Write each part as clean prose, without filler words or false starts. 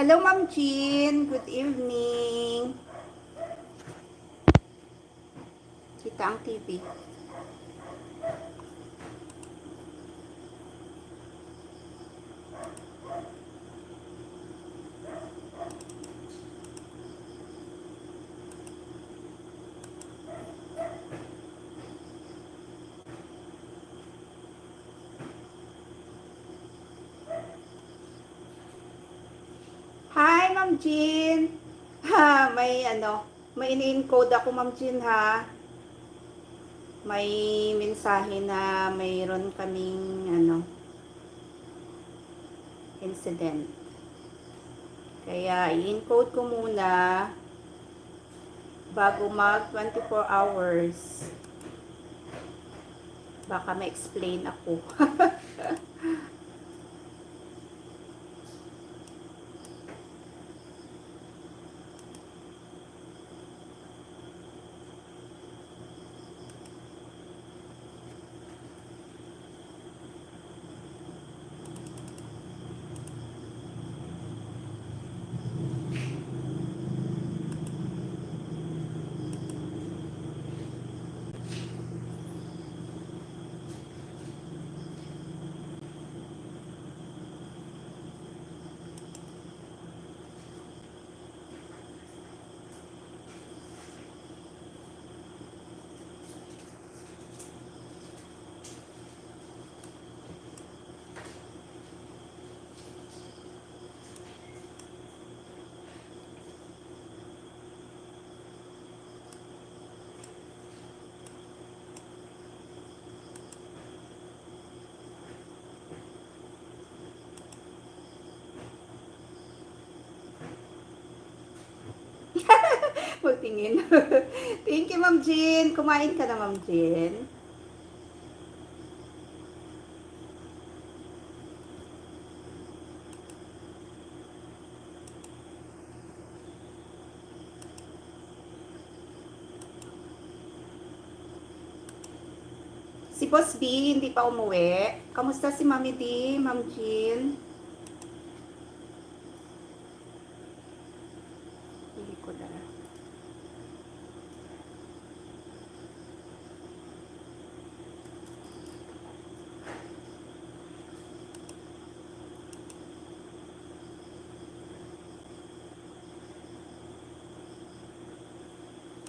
Hello, Ma'am Jean. Good evening. Kita ang TV. Hi, Ma'am Jean. Ha, may ini-encode ako, Ma'am Jean, ha. May mensahe na mayroon kaming, incident. Kaya, i-encode ko muna bago mag 24 hours. Baka ma-explain ako. Magtingin. Thank you, Ma'am Jean. Kumain ka na, Ma'am Jean. Si Boss B, hindi pa umuwi. Kamusta si Mami D, Ma'am Jean? Hindi ko na.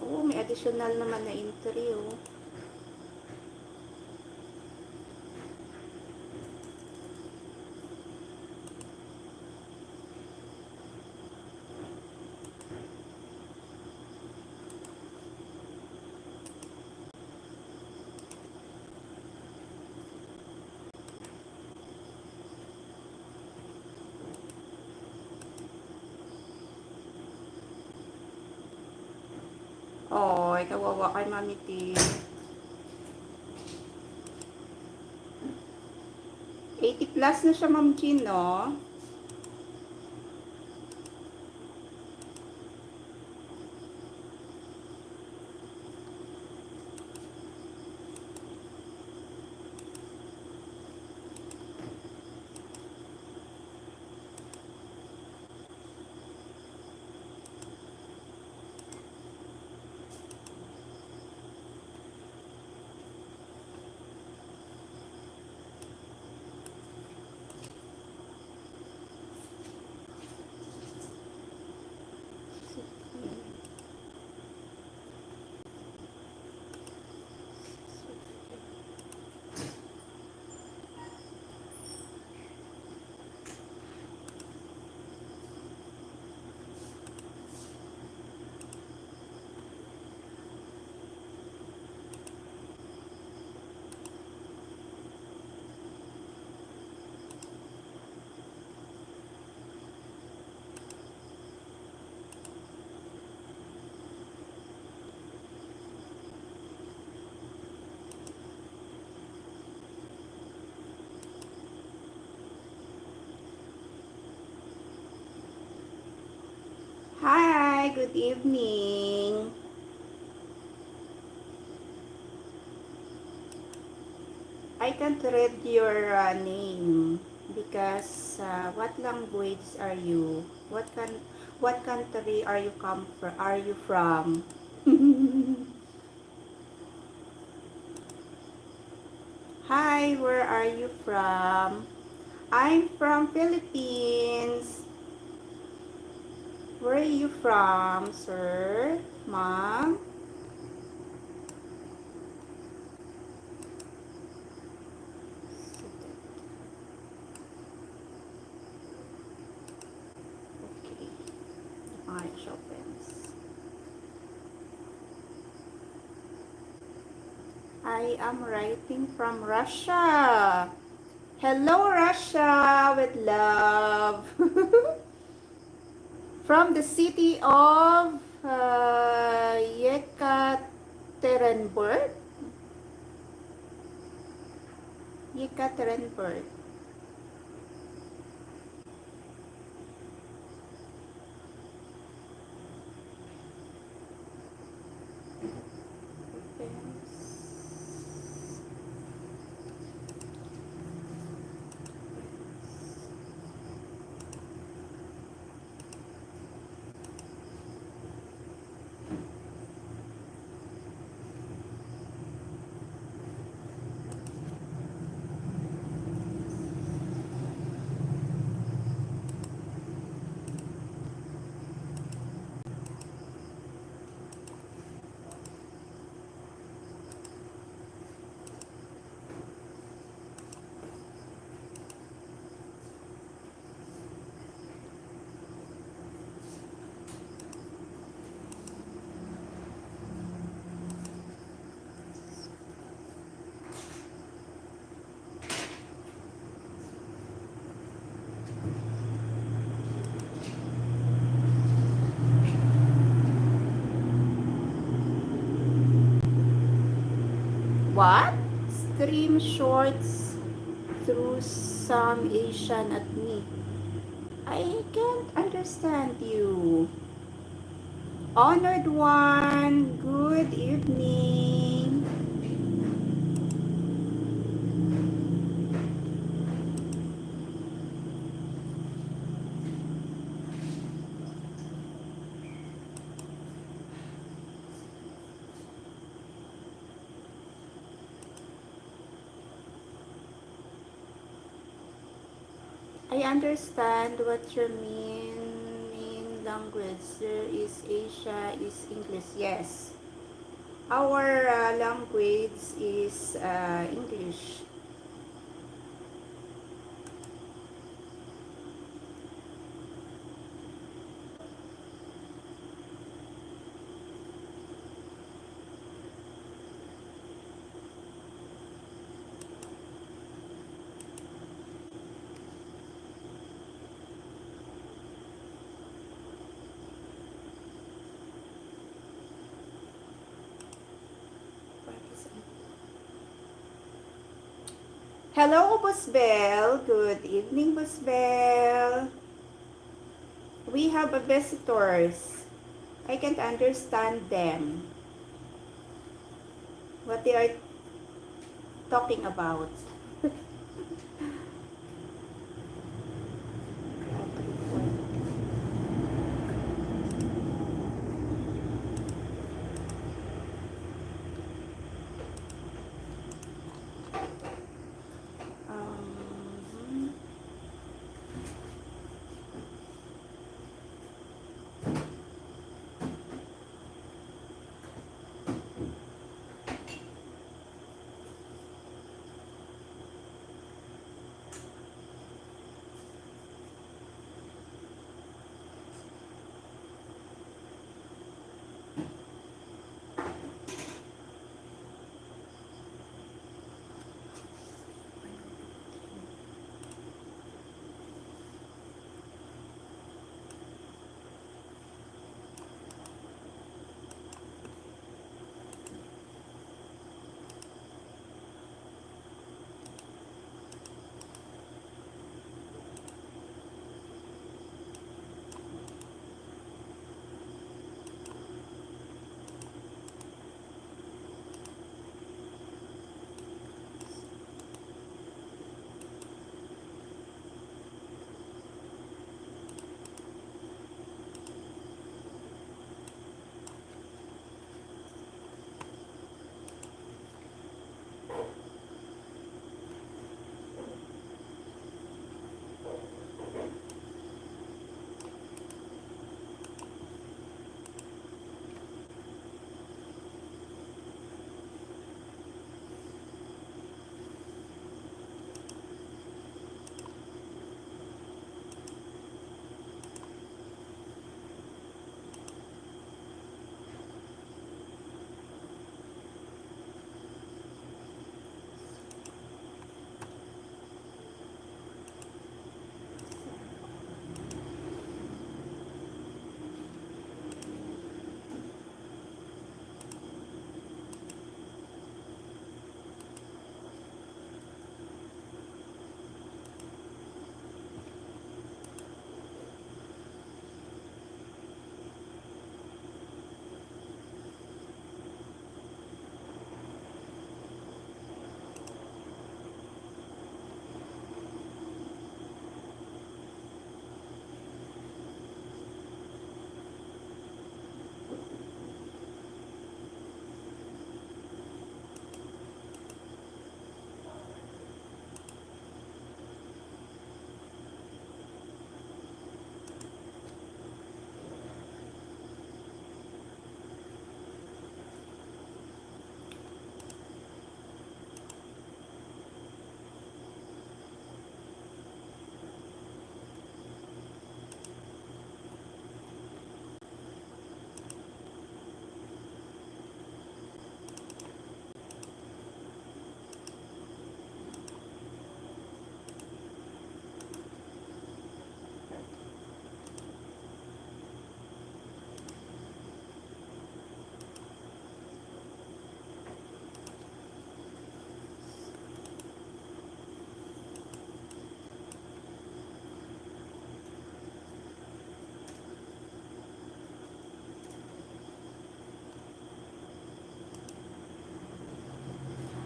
Oh, may additional naman na entry, oh. Oh, kawawa kay Mami T. 80 plus na siya, Ma'am Jean, no? Hi, good evening. I can't read your name, because what language are you? What country are you come from? Are you from? Hi, where are you from? I'm from Philippines. Where are you from, sir? Mom? Okay. Alright, opens. I am writing from Russia. Hello, Russia, with love. From the city of Yekaterinburg. Yekaterinburg. What? Stream shorts through some Asian at me. I can't understand you. Honored one, good evening. I understand what you mean in language. There is Asia, is English. Yes. Our language is English. Hello, Busbel. Good evening, Busbel. We have a visitors. I can't understand them. What they are talking about. Um,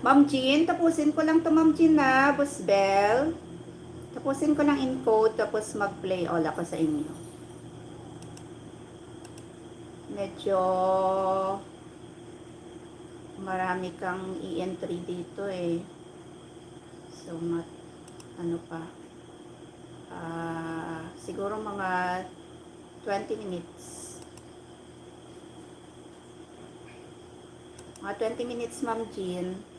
Ma'am Jean, tapusin ko lang to Ma'am Jean na, Boss Bell. Tapusin ko lang encode, tapos mag-play all ako sa inyo. Medyo marami kang i-entry dito eh. So, ano pa? Siguro mga 20 minutes. Mga 20 minutes, Ma'am Jean.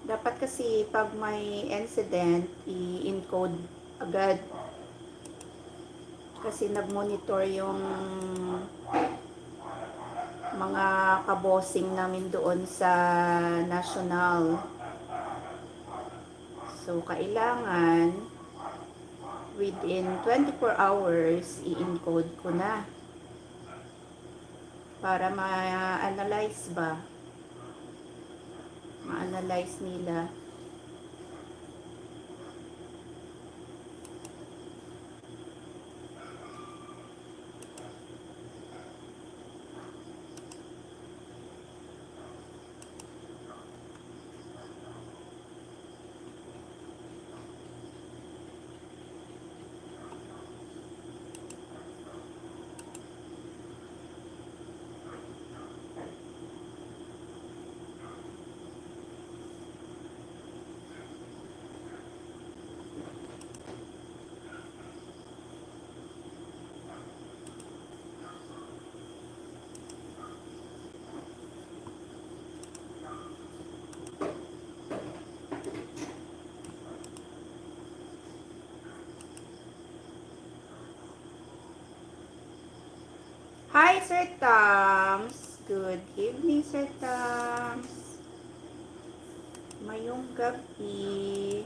Dapat kasi pag may incident, i-encode agad. Kasi nag-monitor yung mga kabossing namin doon sa national. So, kailangan within 24 hours, i-encode ko na. Para ma-analyze ba? Ma-analyze nila. Hi, Sir Tams. Good evening, Sir Tams. Mayong gabi.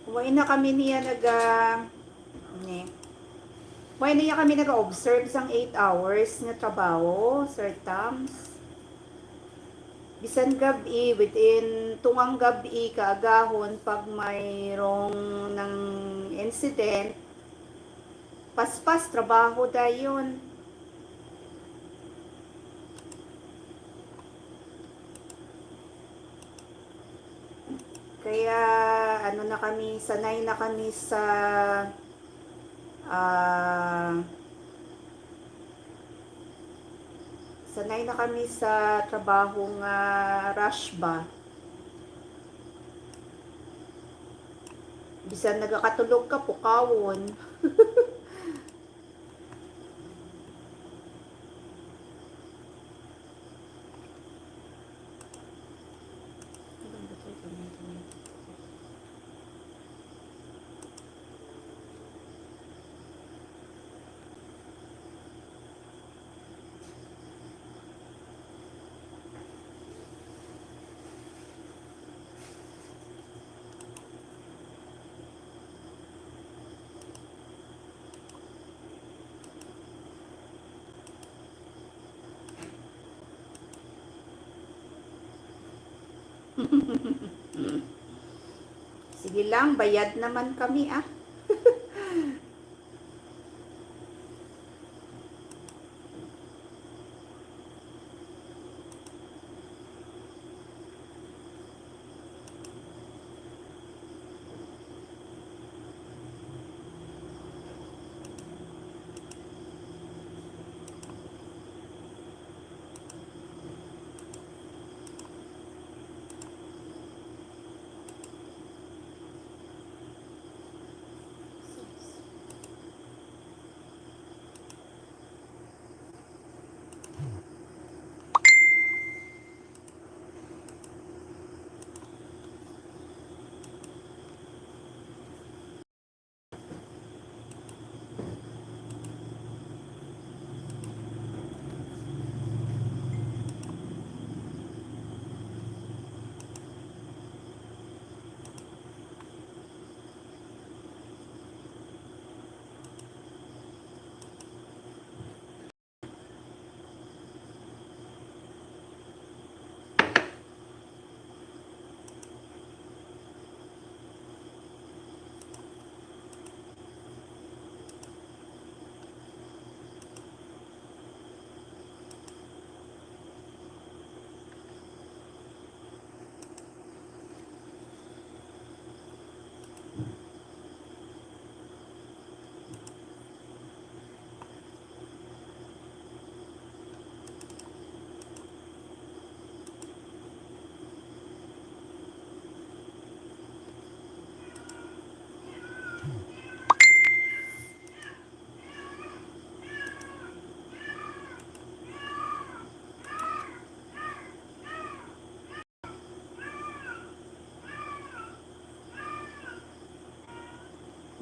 Huwag na kami niya Huwag na kami nag-observe sang 8 hours na trabaho, Sir Tams. Bisan gabi, within tungang gabi, kaagahon, pag mayroong ng incident, paspas, trabaho dayon. Kaya, ano na kami, sanay na kami sa sanay na kami sa trabahong rush ba. Bisan nagakatulog ka, pukawon. Sige lang, bayad naman kami ah.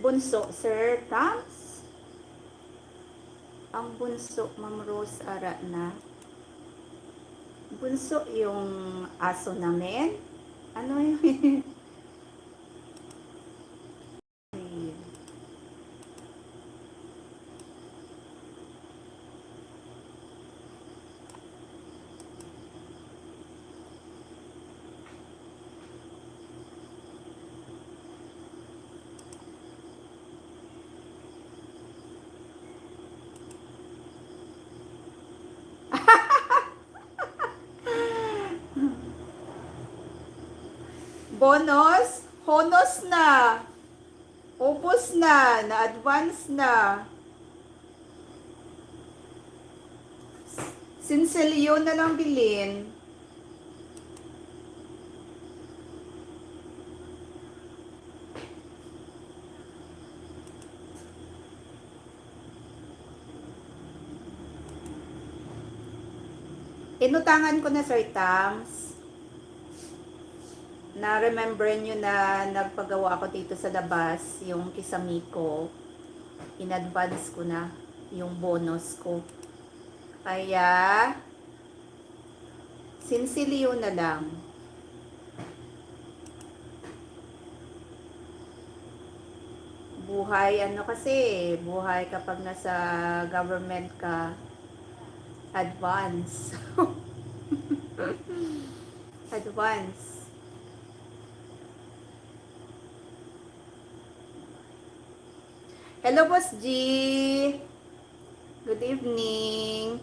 bunso, Sir Tams? Ang bunso, Ma'am Rose Ara na. Bunso yung aso namin? Ano yun? Bonus? Honos na. Ubus na. Na-advance na. Sinsilyo na lang bilhin. Inutangan ko na, Sir Tams. Na-remember nyo na nagpagawa ako dito sa labas, yung kisami ko. In-advance ko na yung bonus ko. Kaya, sinsilyo na lang. Buhay, ano kasi, buhay kapag nasa government ka, advance. Advance. Hello, Boss G. Good evening.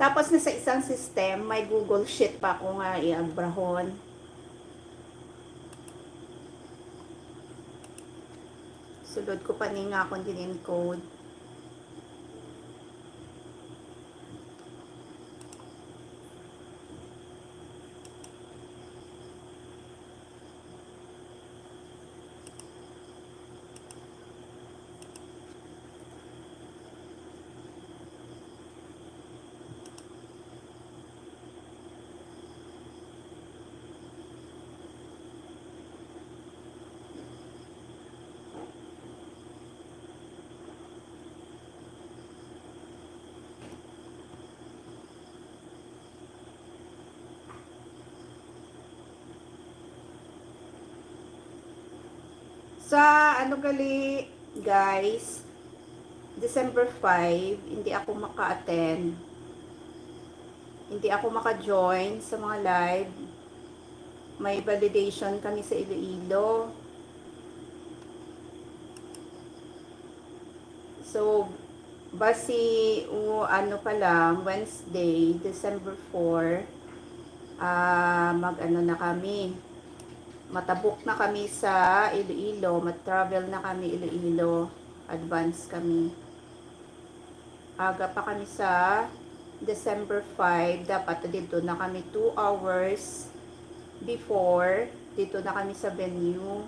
Tapos na sa isang system, may Google Sheet pa ako nga i-abrahon. Sulod ko pa ni nga akong din-encode. Sa ano gali, guys, December 5, hindi ako maka-attend. Hindi ako maka-join sa mga live. May validation kami sa Iloilo. So, basi ano pa lang, Wednesday, December 4, mag-ano na kami. Matabok na kami sa Iloilo, mat-travel na kami Iloilo, advance kami. Aga pa kami sa December 5, dapat dito na kami 2 hours before, dito na kami sa venue,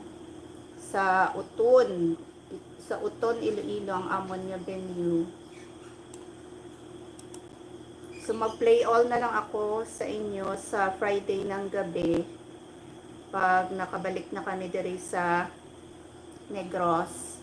sa Uton, Iloilo ang amon niya venue. So mag-play all na lang ako sa inyo sa Friday ng gabi, pag nakabalik na kami diri sa Negros.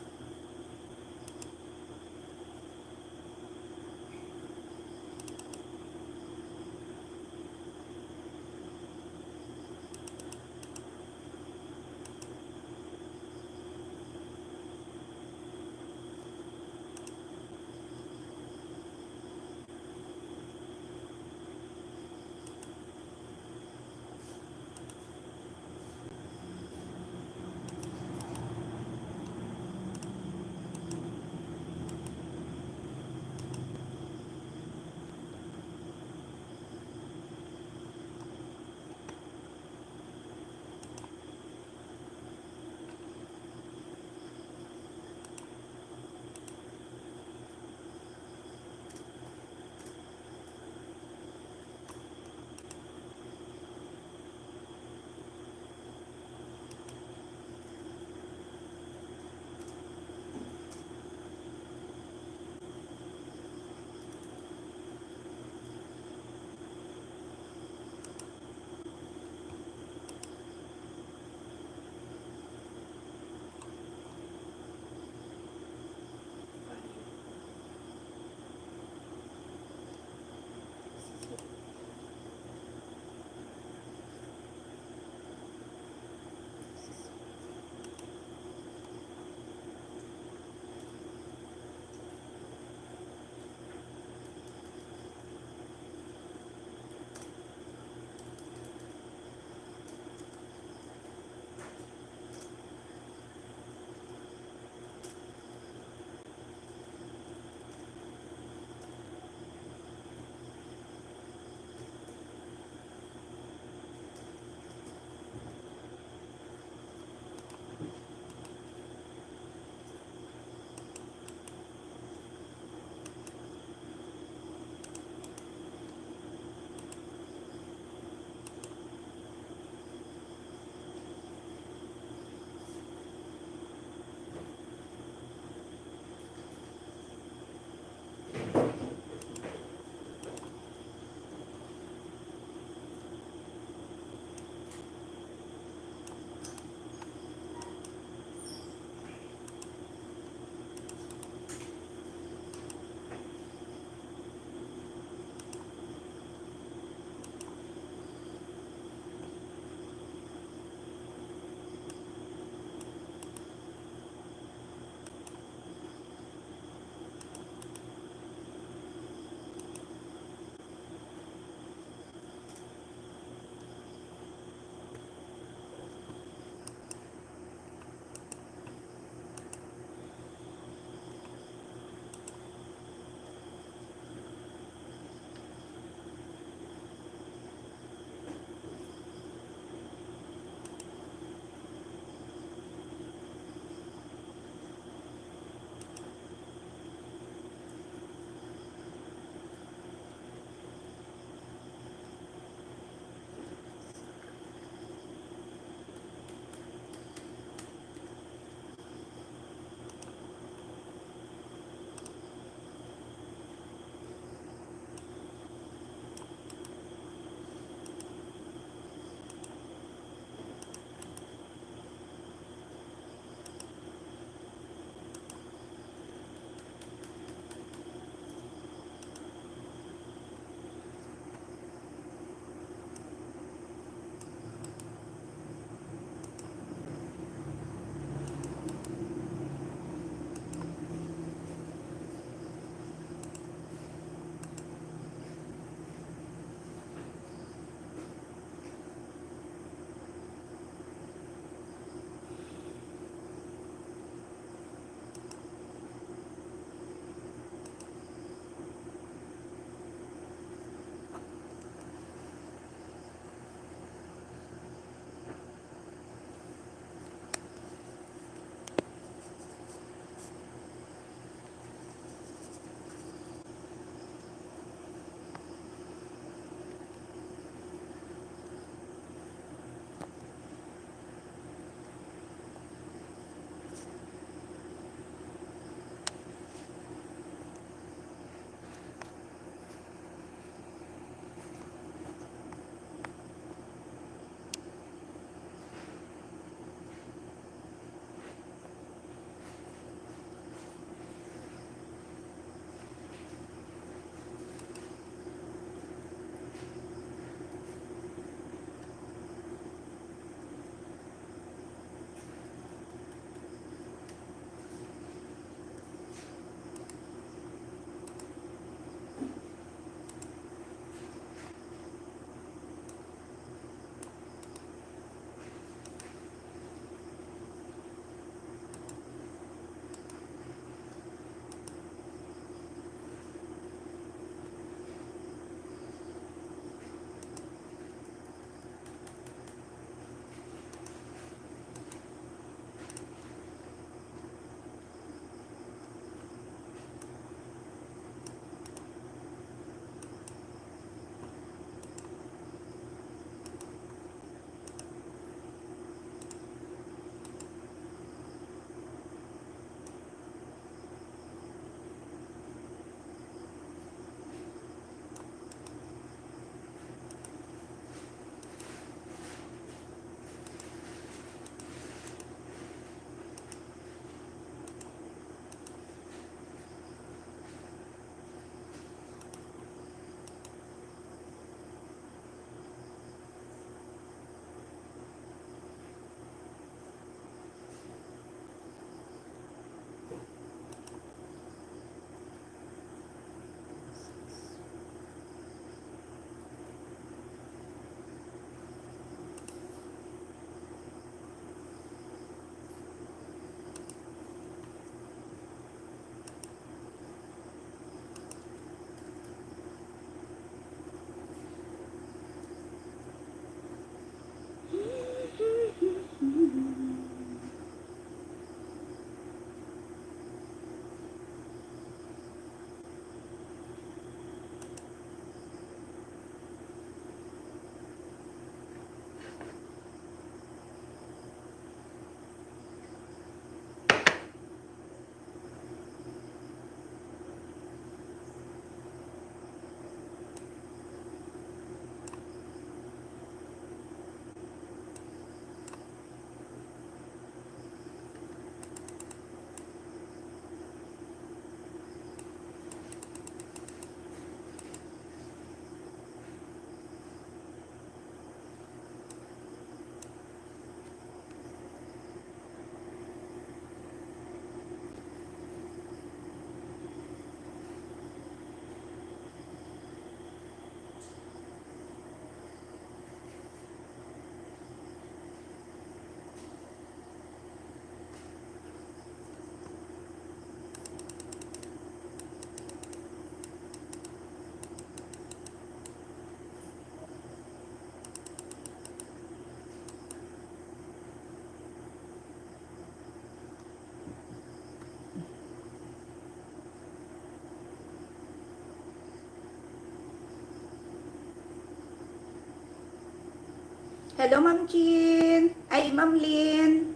Hello, Ma'am Jean. Ay, Ma'am Lynn.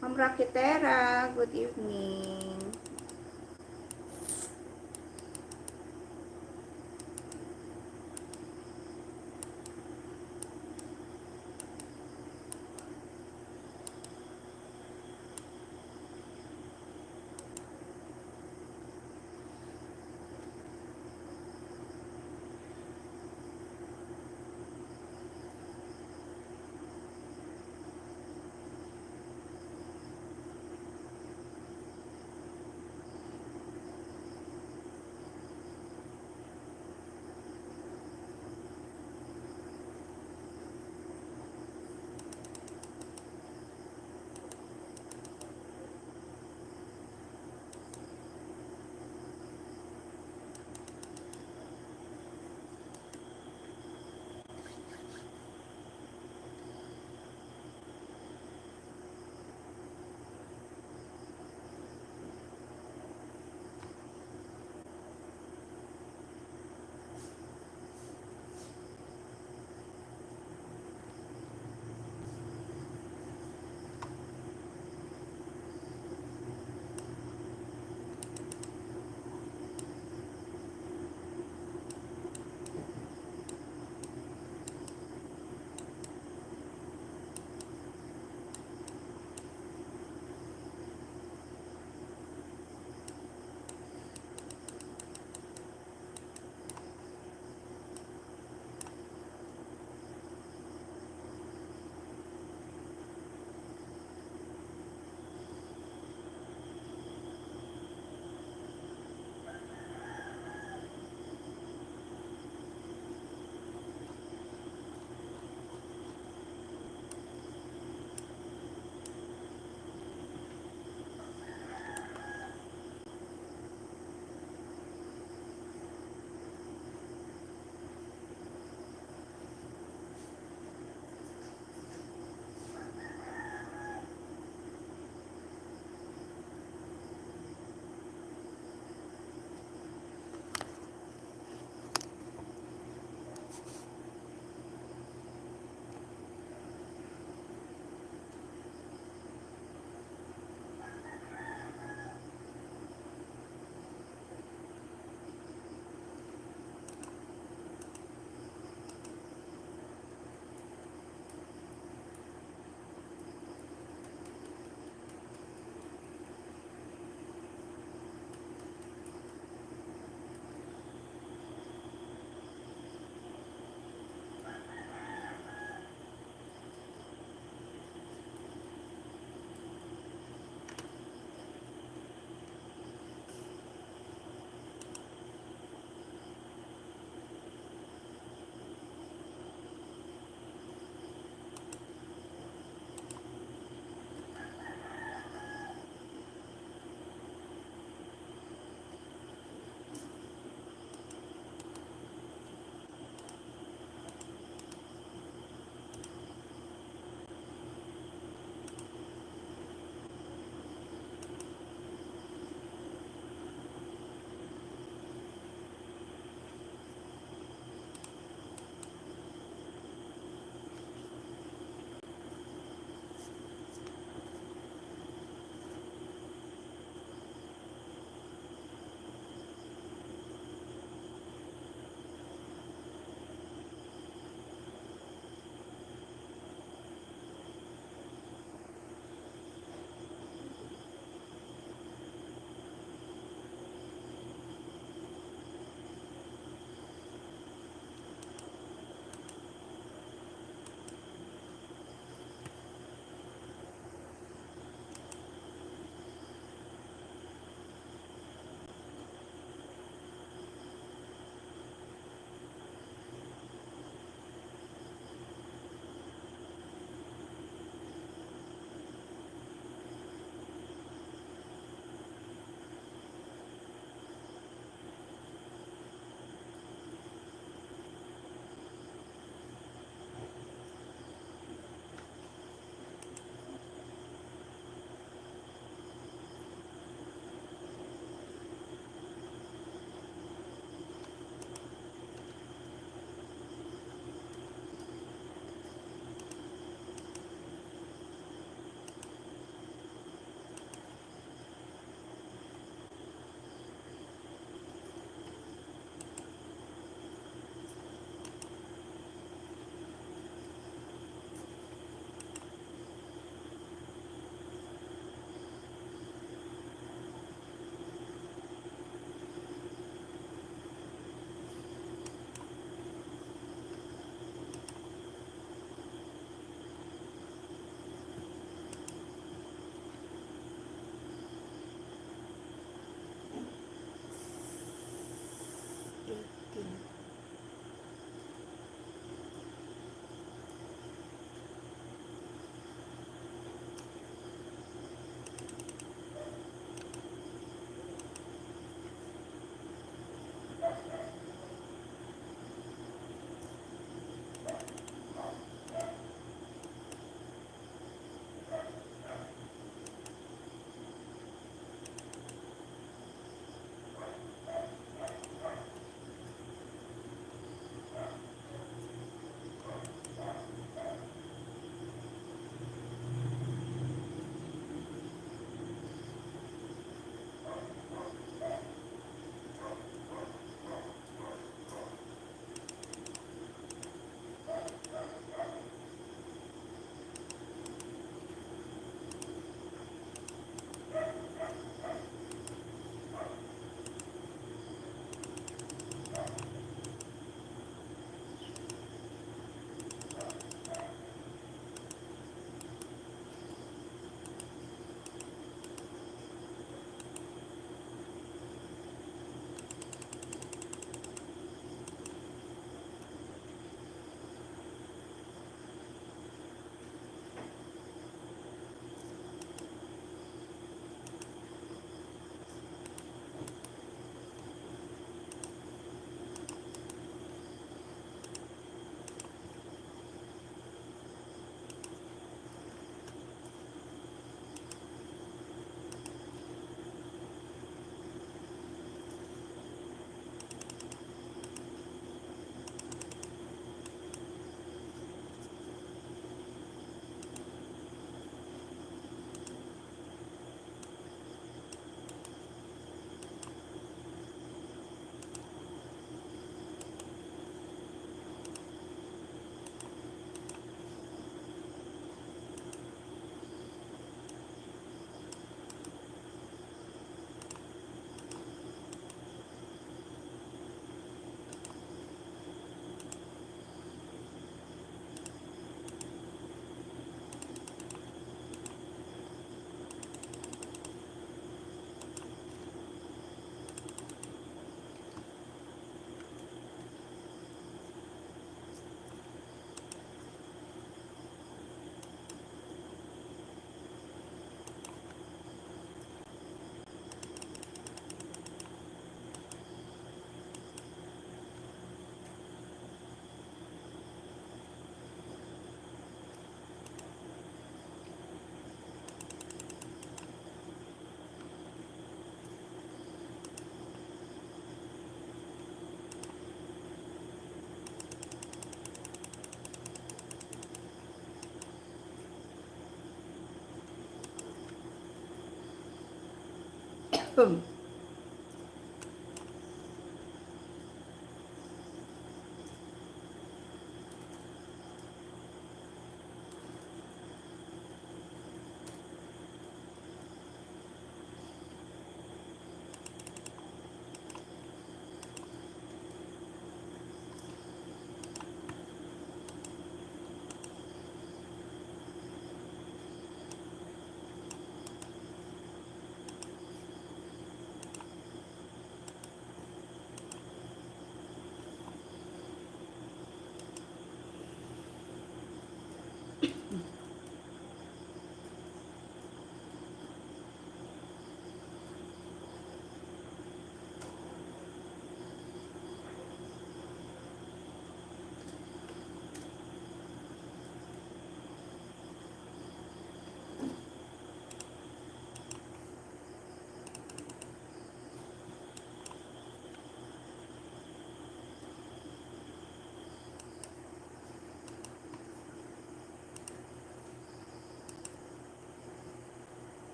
Ma'am Rakitera, good evening.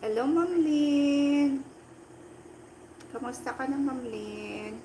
Hello, Ma'am Lynn. Kamusta ka na, Ma'am Lynn?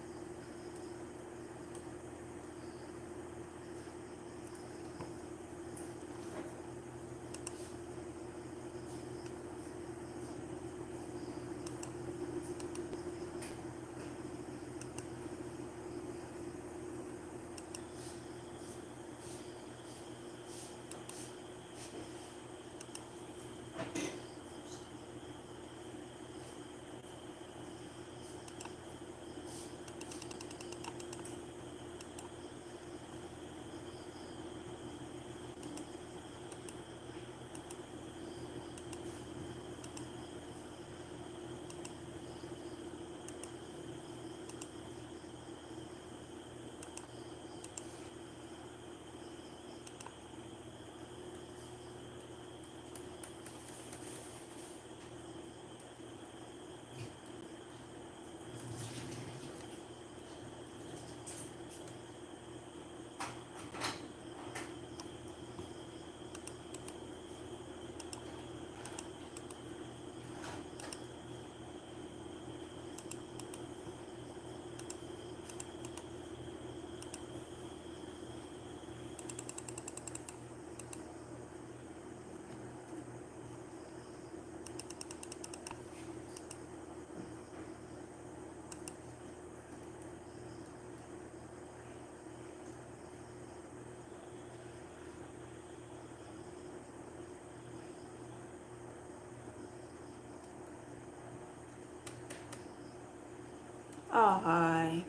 Okay.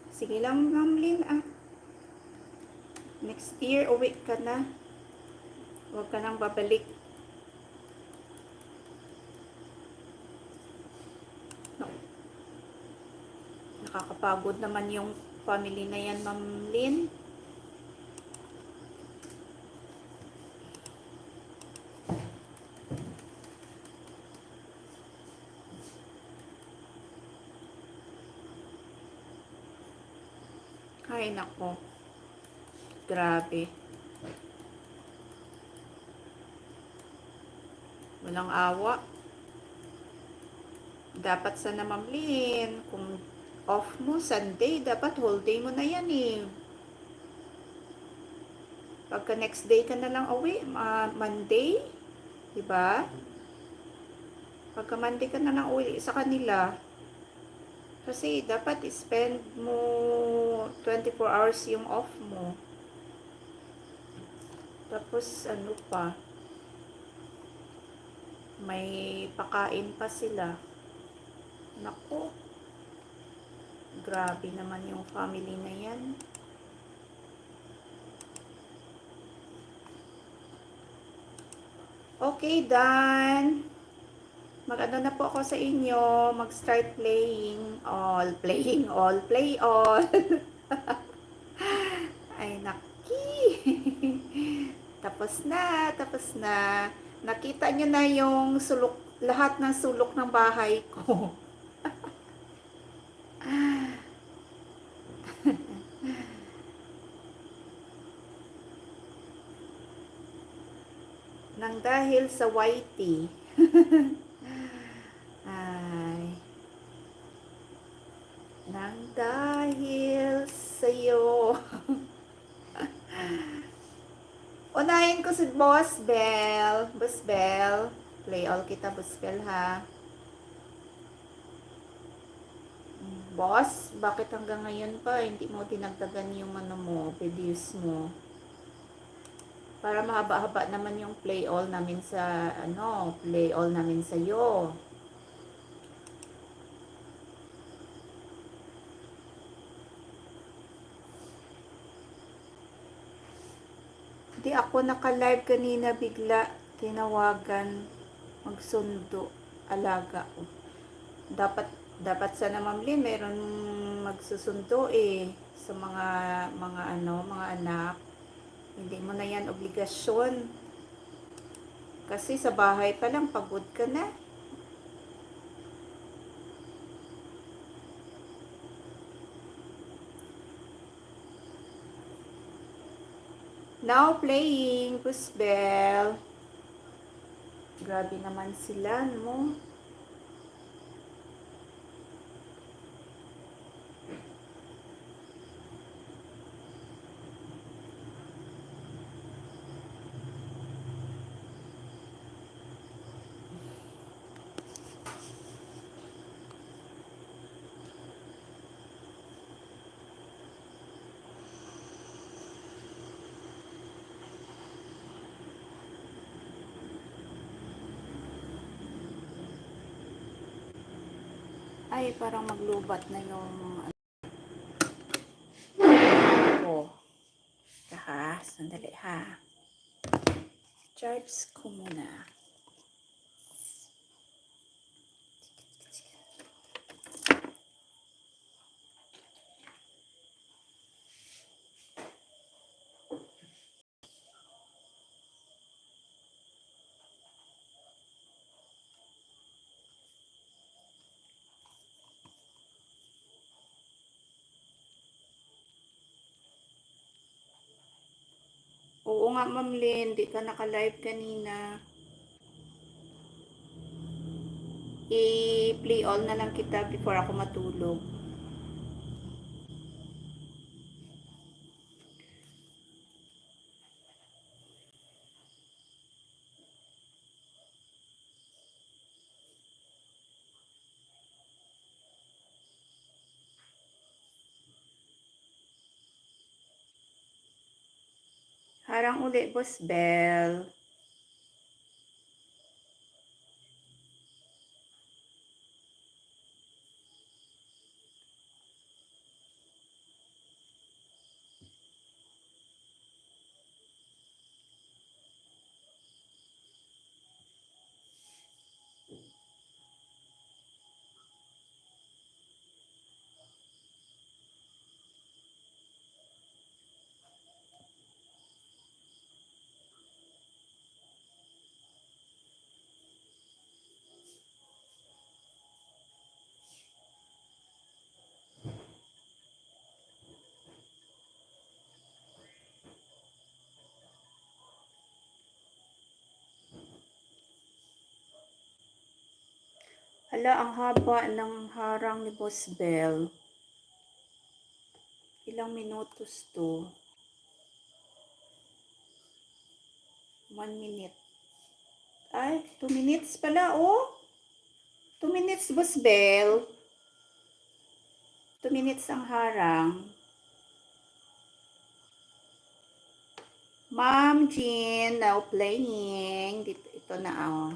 Sige lang, Ma'am Lynn, ah. Next year, uwi ka na. Huwag ka nang babalik. No. Nakakapagod naman yung family na yan, Ma'am Lynn. Ay, nako. Grabe. Walang awa. Dapat sana, Ma'am Lynn, kung off mo, Sunday, dapat whole day mo na yan eh. Pagka next day ka na lang uwi, Monday, di ba? Pagka Monday ka na lang uwi sa kanila, kasi dapat spend mo 24 hours yung off mo. Tapos ano pa, may pakain pa sila. Naku, grabe naman yung family na yan. Okay, done. Mag-ano na po ako sa inyo. Mag-start playing all. Playing all. Play all. Ay, naki. Tapos na. Tapos na. Nakita nyo na yung sulok, lahat ng sulok ng bahay ko. Nang dahil sa whitey. Ay. Nang dahil sa'yo. Unahin ko si Boss Bell. Boss Bell. Play all kita, Boss Bell, ha. Boss, bakit hanggang ngayon pa hindi mo dinagdagan yung ano mo, videos mo? Para mahaba-haba naman yung play all namin sa ano, play all namin sa iyo. Di ako naka-live kanina, bigla tinawagan magsundo alaga ko. Dapat sana Ma'am Lynn, meron magsusundo eh sa mga ano, mga anak. Hindi mo na yan obligasyon. Kasi sa bahay pa lang pagod ka na. Now playing, Pusbel. Grabe naman sila, no? Ay, parang maglubat na yung oh. Ha, sandali ha. Charge ko muna. Oo nga, Ma'am Lynn, di ka naka-live kanina. I-play all na lang kita before ako matulog. Harang uli, Boss Bell. Hala, ang haba ng harang ni Boss Bell. Ilang minutos to? 1 minute. Ay, 2 minutes pala, oh. 2 minutes, Boss Bell. 2 minutes ang harang. Ma'am Jean, now playing. Dito, ito na, oh.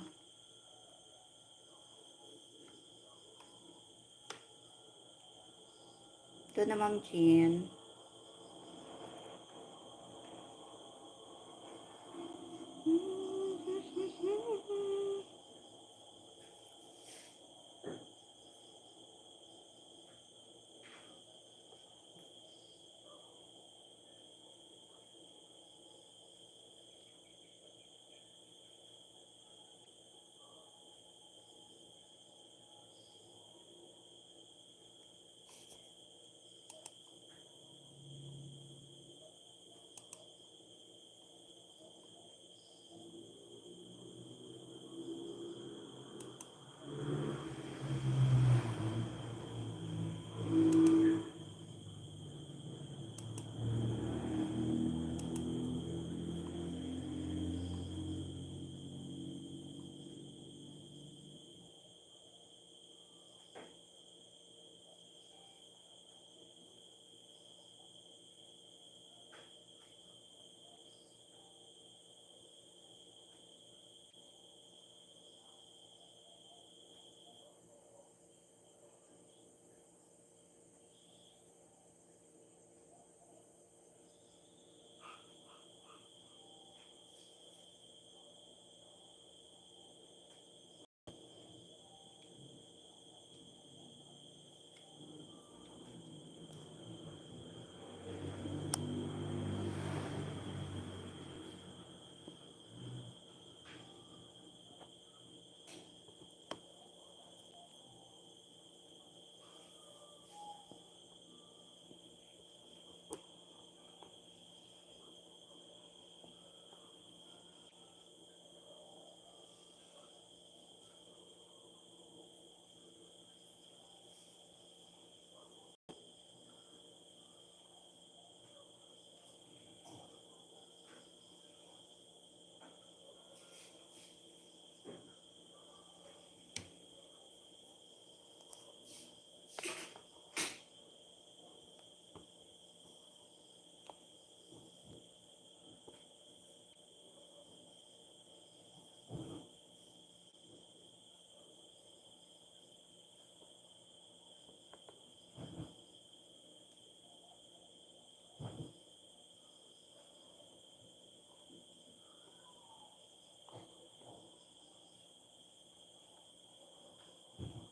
Ito na, Ma'am Jean.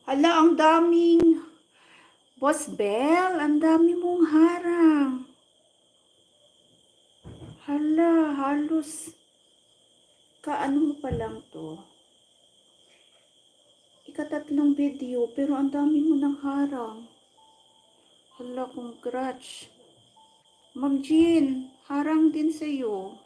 Hala, ang daming. Boss Bell, ang dami mong harang. Hala, halos kaano mo pa lang to. Ikatatlong video, pero ang dami mo ng harang. Hala, congrats. Ma'am Jean, harang din sa'yo.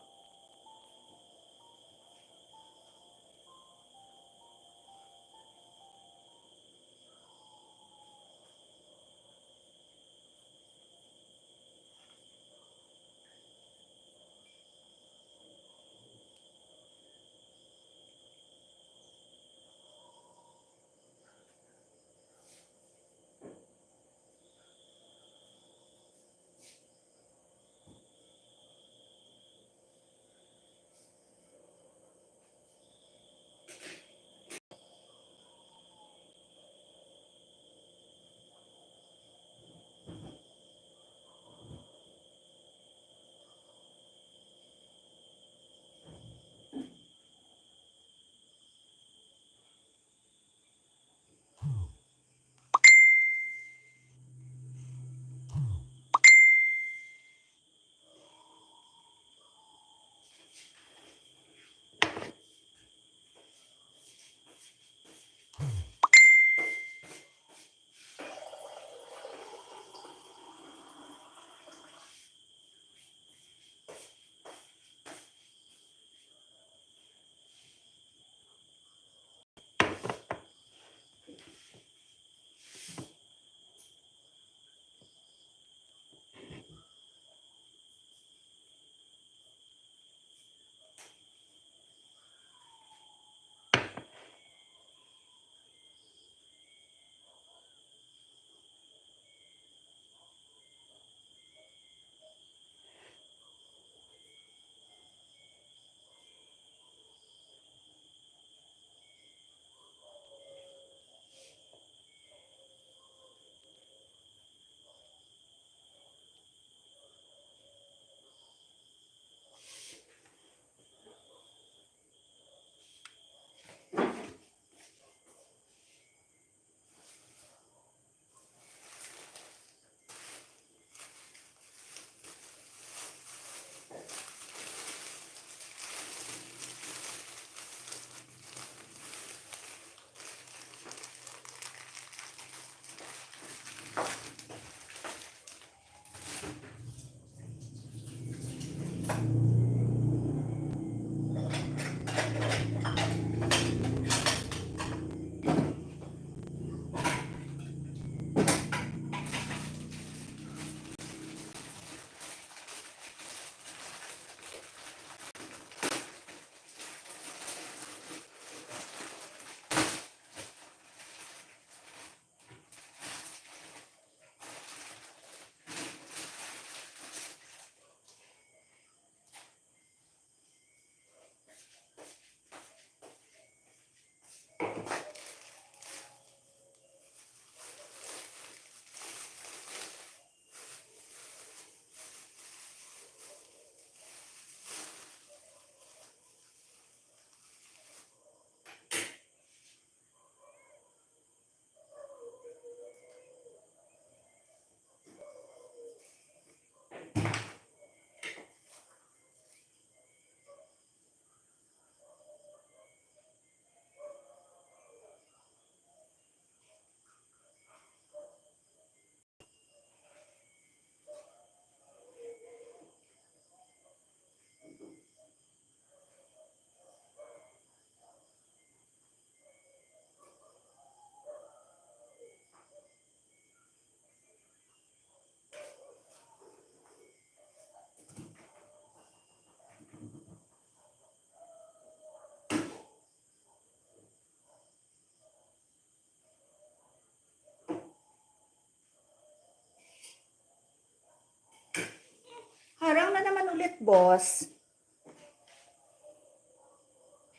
ulit, boss.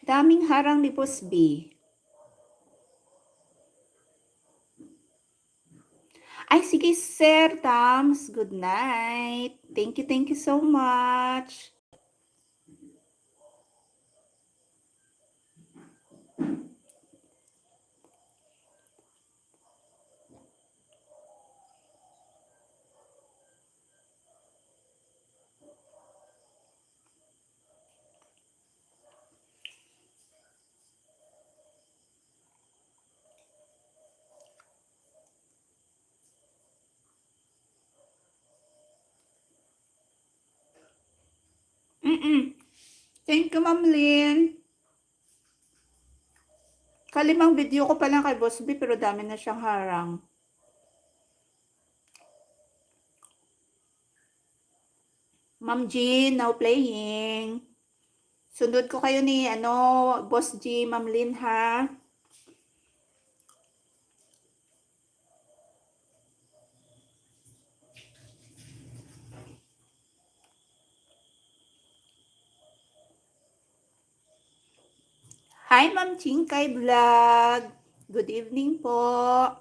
Daming harang ni Boss B. Ay, sige, Sir Tams. Good night. Thank you so much. Thank you, Ma'am Lynn. Kalimang video ko pa lang kay Boss B, pero dami na siyang harang. Ma'am Jean, now playing. Sunod ko kayo ni, Boss G, Ma'am Lynn, ha? Hi, Ma'am Chingkay Vlog. Good evening po.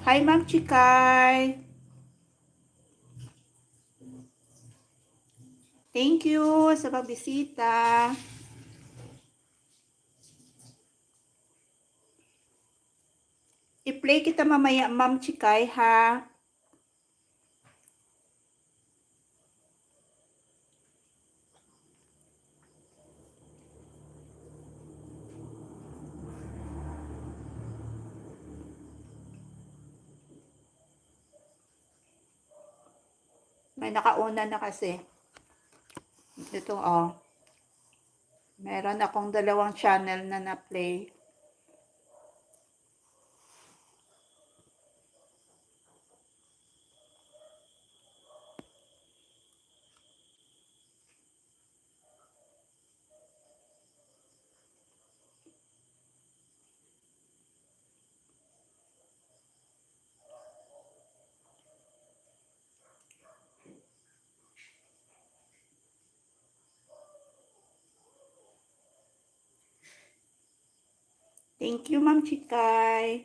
Hi, Ma'am Chikay. Thank you sa pagbisita. I-play kita mamaya, Ma'am Chikay, ha? May nakauna na kasi. Ito, oh. Meron akong dalawang channel na na-play. Thank you, Ma'am Chikay.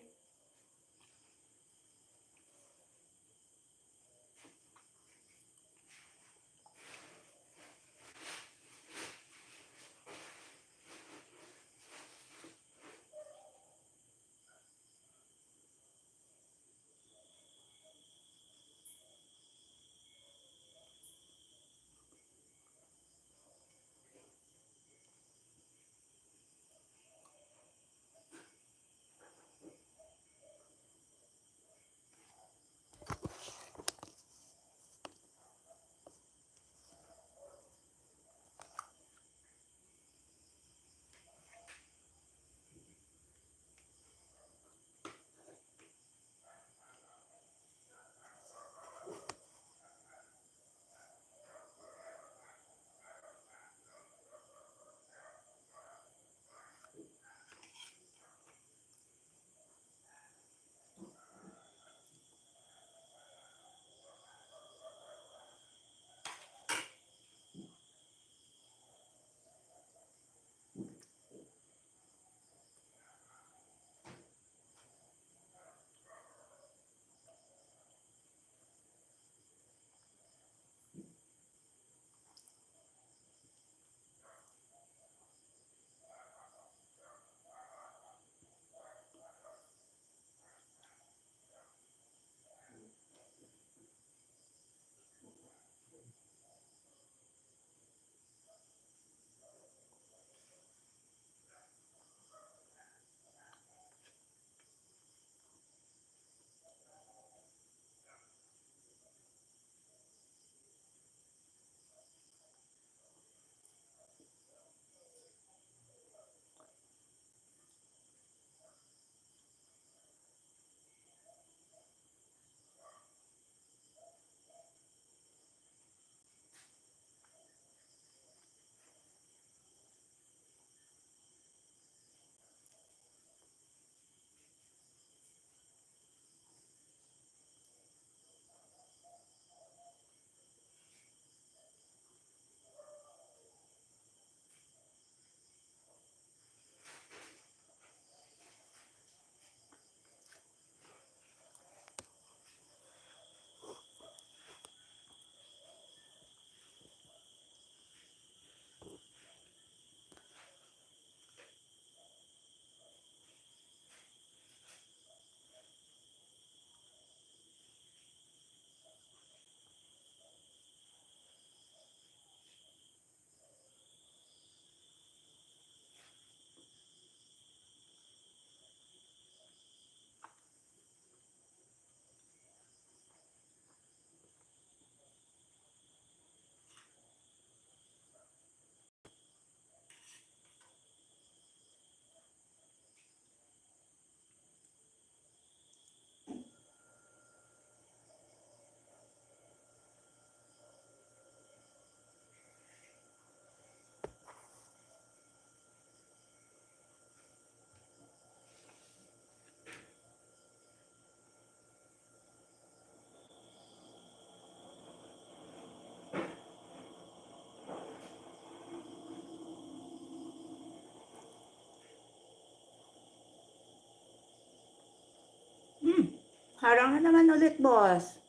Harang na naman ulit, boss.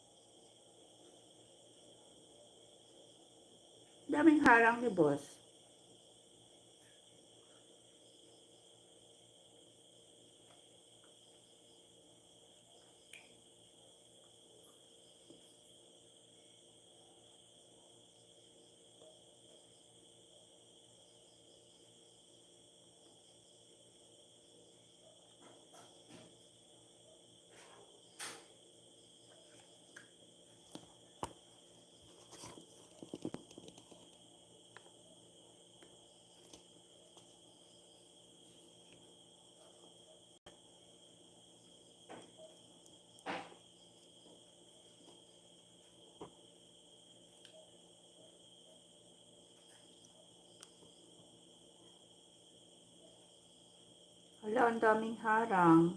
Daming harang ni boss. Wala, ang daming harang.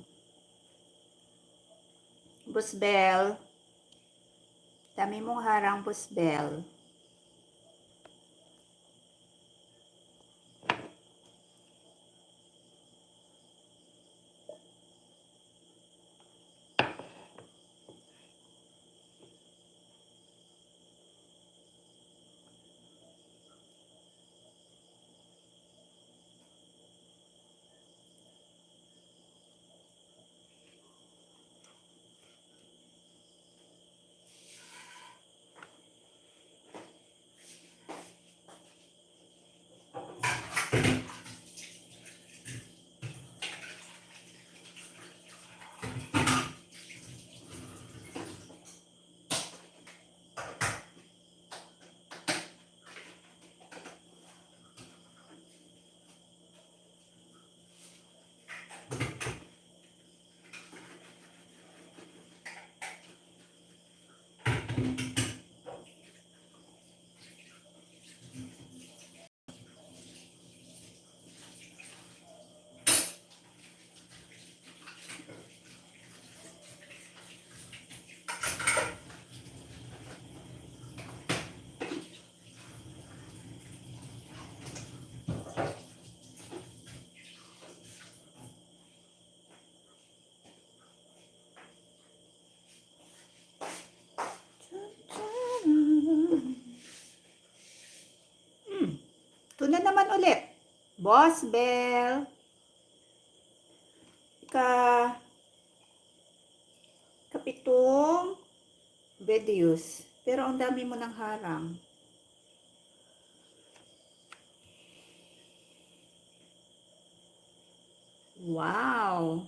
Boss Bell. Dami mong harang, Boss Bell. Ito na naman ulit. Boss Bell. Kapitong videos. Pero ang dami mo ng harang. Wow!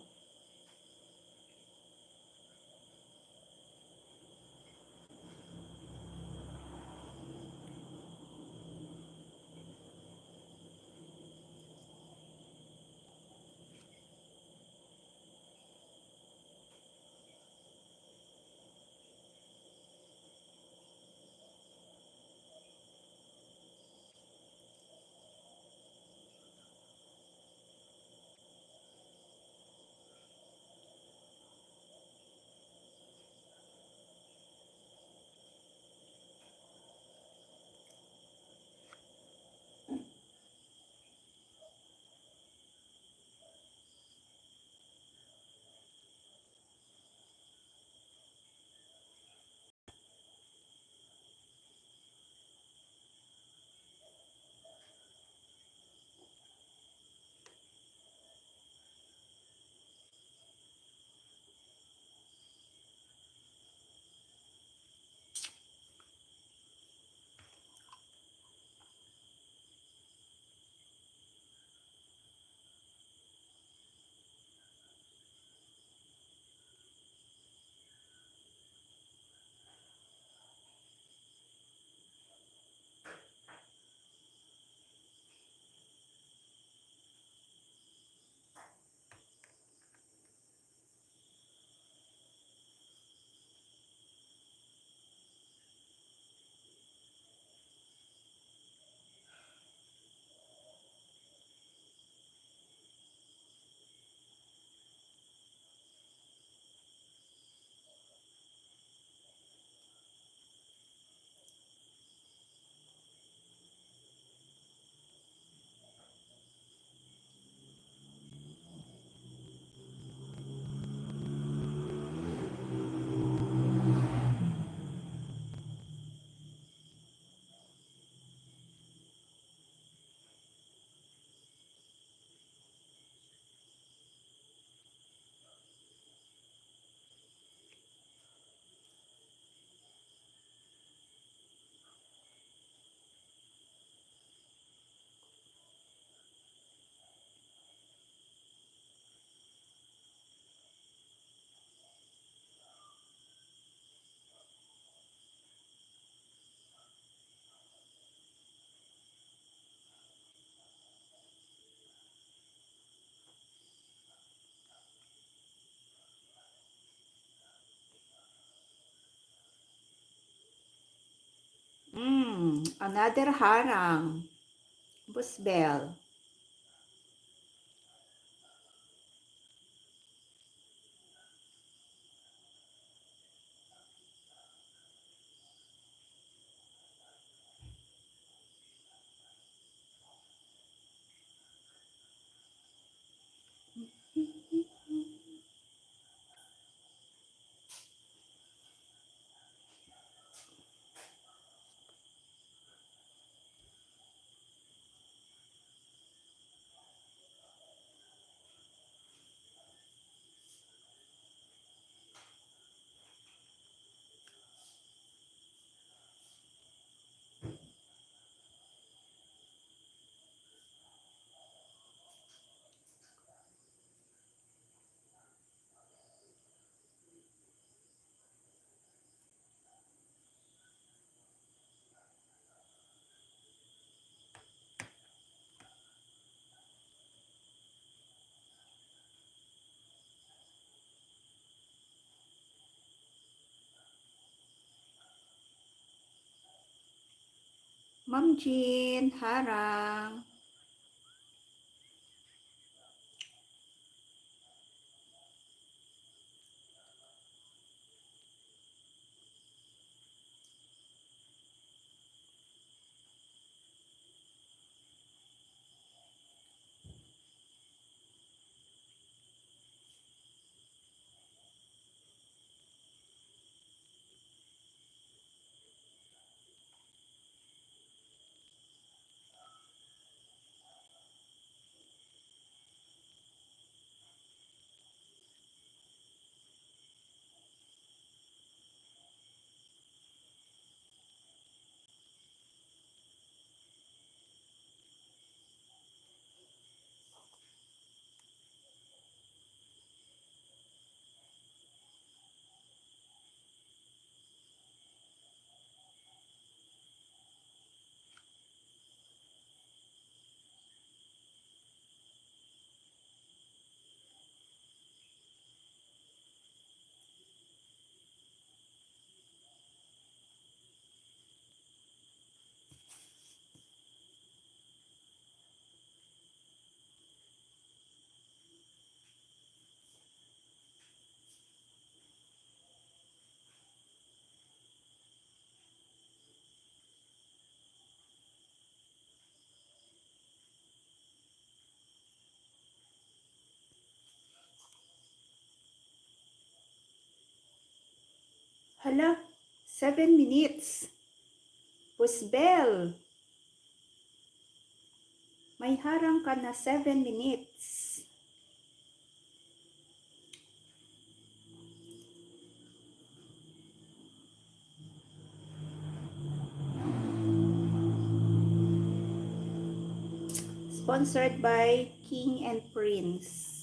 Another harang. Busbel. Ma'am Jean, harang. Hala, 7 minutes. Busbel. May harang ka na 7 minutes. Sponsored by King and Prince.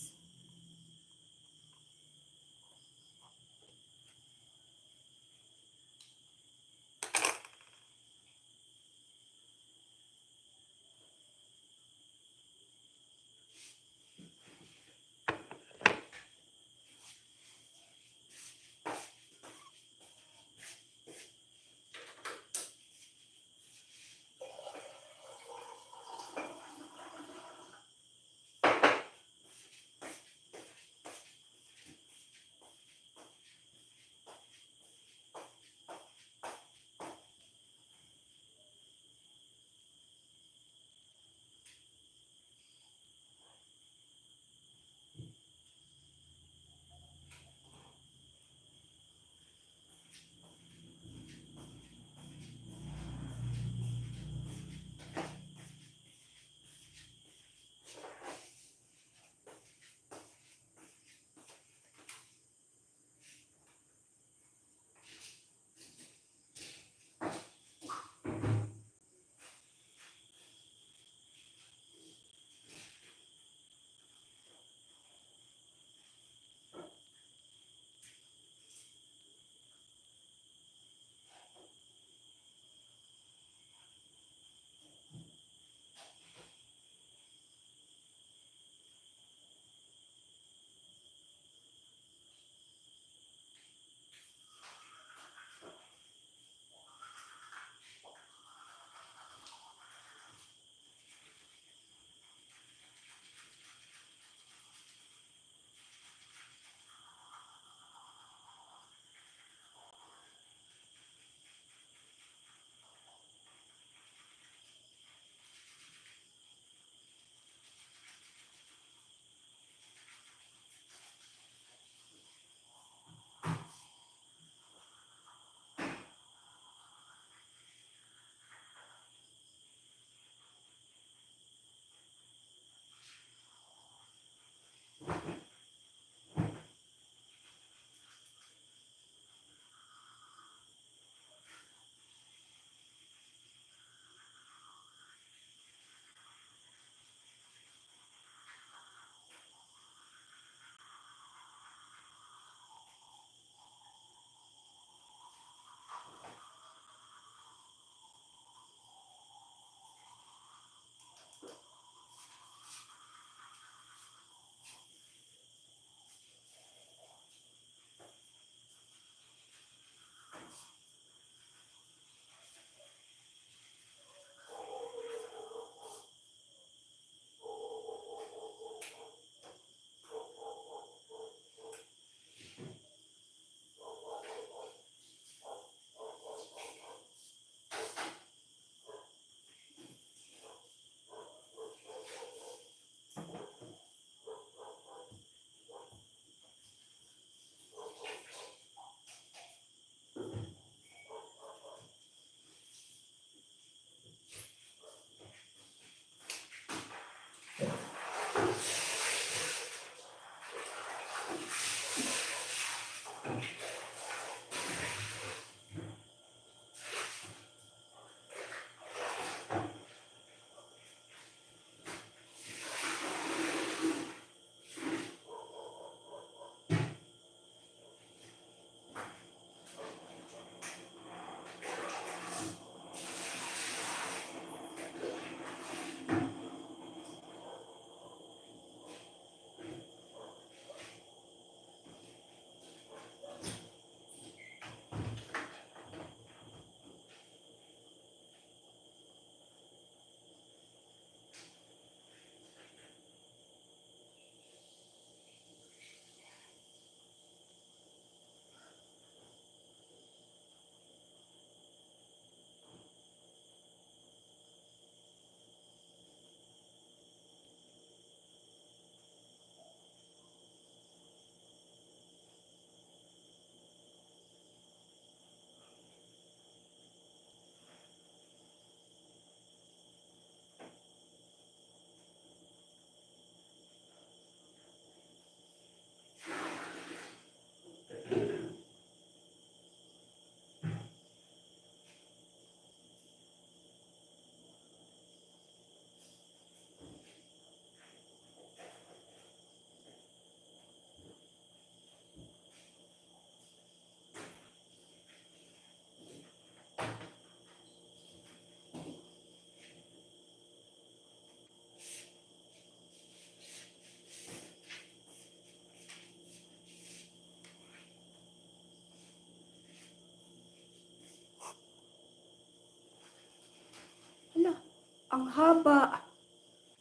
haba.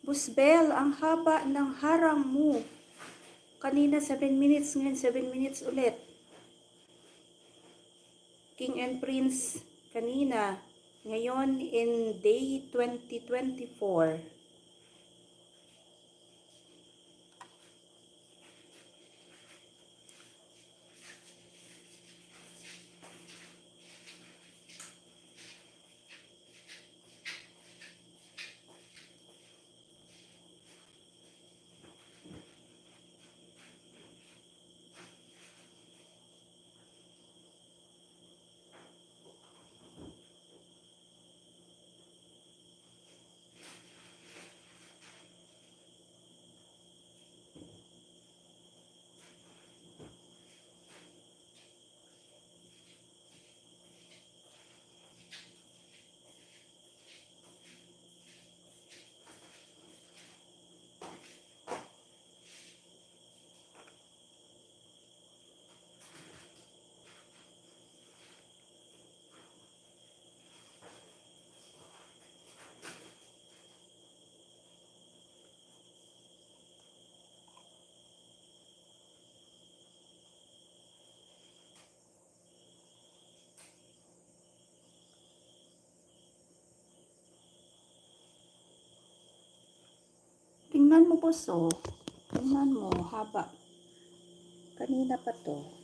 Busbel, ang haba ng harang mo. Kanina 7 minutes, ngayon 7 minutes ulit. King and Prince kanina. Ngayon in day 2024. Tingnan mo, boss, oh. Tingnan mo, haba. Kanina pa to.